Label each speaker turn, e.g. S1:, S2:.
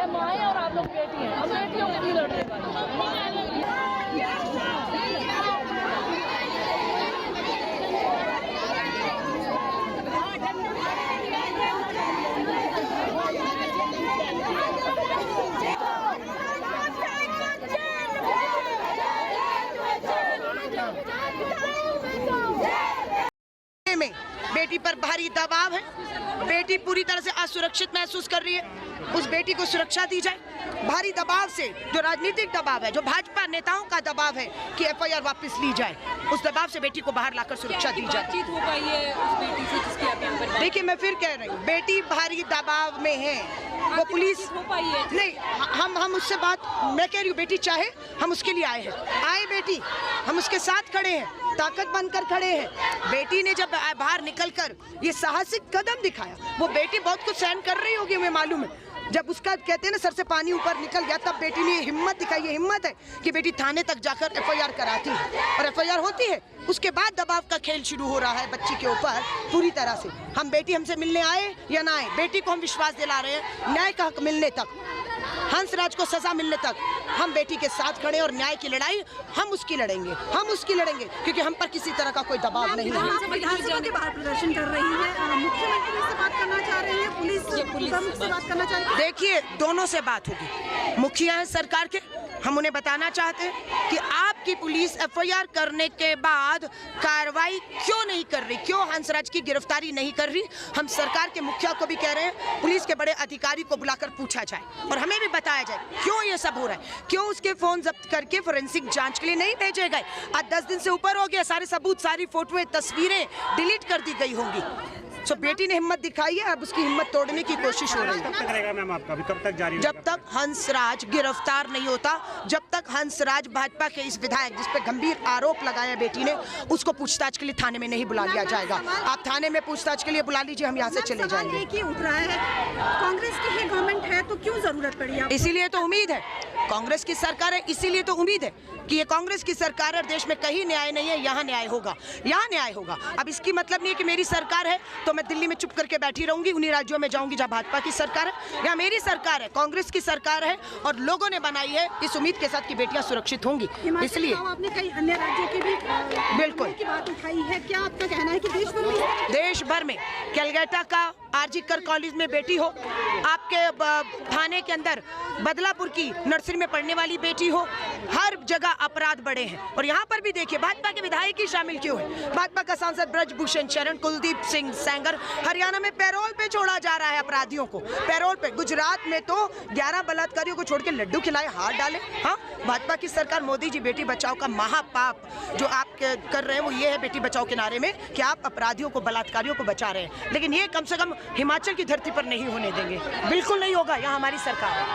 S1: माएँ और आप लोग बेटी हैं, हम बेटियों के लिए लड़ रहे हैं।
S2: में बेटी पर भारी दबाव है, बेटी पूरी तरह से असुरक्षित महसूस कर रही है, उस बेटी को सुरक्षा दी जाए। भारी दबाव से जो राजनीतिक दबाव है, जो भाजपा नेताओं का दबाव है कि एफआईआर वापस ली जाए, उस दबाव से बेटी को बाहर लाकर सुरक्षा दी जाए।
S1: बातचीत हो पाई है उस बेटी से जिसकी आप यहाँ पर? देखिए,
S2: मैं फिर कह रही हूँ, बेटी भारी दबाव में है, वो पुलिस
S1: हो पाई है
S2: नहीं, हम उससे बात, मैं कह रही हूँ बेटी चाहे, हम उसके लिए आए हैं, आए बेटी, हम उसके साथ खड़े हैं, ताकत बनकर खड़े हैं। बेटी ने जब बाहर निकलकर ये साहसिक कदम दिखाया, वो बेटी बहुत कुछ सहन कर रही होगी, हमें मालूम है। जब उसका कहते हैं ना सर से पानी ऊपर निकल गया, तब बेटी ने ये हिम्मत दिखाई। ये हिम्मत है कि बेटी थाने तक जाकर एफआईआर कराती है और एफआईआर होती है। उसके बाद दबाव का खेल शुरू हो रहा है बच्ची के ऊपर पूरी तरह से। हम बेटी हमसे मिलने आए या ना आए, बेटी को हम विश्वास दिला रहे हैं, न्याय का हक मिलने तक, हंसराज को सजा मिलने तक हम बेटी के साथ खड़े, और न्याय की लड़ाई हम उसकी लड़ेंगे, क्योंकि हम पर किसी तरह का कोई दबाव नहीं है।
S3: विधानसभा के बाहर प्रदर्शन कर रही है, मुख्यमंत्री से बात करना चाह रही है, पुलिस प्रमुख से बात करना चाह रही है।
S2: देखिए, दोनों से बात होगी, मुखिया है सरकार के, हम उन्हें बताना चाहते हैं कि आपकी पुलिस एफआईआर करने के बाद कार्रवाई क्यों नहीं कर रही, क्यों हंसराज की गिरफ्तारी नहीं कर रही। हम सरकार के मुखिया को भी कह रहे हैं पुलिस के बड़े अधिकारी को बुलाकर पूछा जाए और हमें भी बताया जाए क्यों ये सब हो रहा है, क्यों उसके फोन जब्त करके फोरेंसिक जांच के लिए नहीं भेजे गए। आज 10 दिन से ऊपर हो गया, सारे सबूत, सारी फोटोएं, तस्वीरें डिलीट कर दी गई होंगी। तो बेटी ने हिम्मत दिखाई है, अब उसकी हिम्मत तोड़ने की कोशिश हो रही है।
S4: कब तक रहेगा मैम आपका, अभी कब तक जारी रहेगा?
S2: जब तक हंसराज गिरफ्तार नहीं होता, जब तक हंसराज भाजपा के इस विधायक जिस पे गंभीर आरोप लगाया बेटी ने, उसको पूछताछ के लिए थाने में नहीं बुला लिया जाएगा। आप थाने में पूछताछ के लिए बुला लीजिए, हम यहाँ से चले जाएंगे।
S3: कि उठ रहा है कांग्रेस की ही गवर्नमेंट है तो क्यों जरूरत पड़ी आपको?
S2: इसीलिए तो उम्मीद है, कांग्रेस की सरकार है, इसीलिए तो उम्मीद है कि ये कांग्रेस की सरकार है। देश में कहीं न्याय नहीं है, यहाँ न्याय होगा, यहाँ न्याय होगा। अब इसकी मतलब नहीं है कि मेरी सरकार है तो मैं दिल्ली में चुप करके बैठी रहूंगी, उन्हीं राज्यों में जाऊंगी जहाँ भाजपा की सरकार है। यहाँ मेरी सरकार है, कांग्रेस की सरकार है और लोगों ने बनाई है इस उम्मीद के साथ कि बेटियां सुरक्षित होंगी। इसलिए
S3: आपने कई अन्य राज्यों की भी
S2: बिल्कुल
S3: की बात उठाई है, क्या आपका कहना है कि देश भर में
S2: कैलकाटा का आरजीकर कॉलेज में बेटी हो, आपके थाने के अंदर बदलापुर की नर्सरी में पढ़ने वाली बेटी हो, हर जगह अपराध बढ़े हैं। और यहाँ पर भी देखिए भाजपा के विधायक ही शामिल क्यों है। भाजपा का सांसद ब्रजभूषण शरण, कुलदीप सिंह सेंगर, हरियाणा में पैरोल पे छोड़ा जा रहा है अपराधियों को, पैरोल पे। गुजरात में तो 11 बलात्कारियों को छोड़ के लड्डू खिलाए, हाथ डाले। हाँ, भाजपा की सरकार, मोदी जी बेटी बचाओ का महापाप जो आप कर रहे हैं वो ये है बेटी बचाओ के नारे में कि आप अपराधियों को, बलात्कारियों को बचा रहे हैं। लेकिन ये कम से कम हिमाचल की धरती पर नहीं होने देंगे, बिल्कुल नहीं होगा। यहाँ हमारी सरकार है।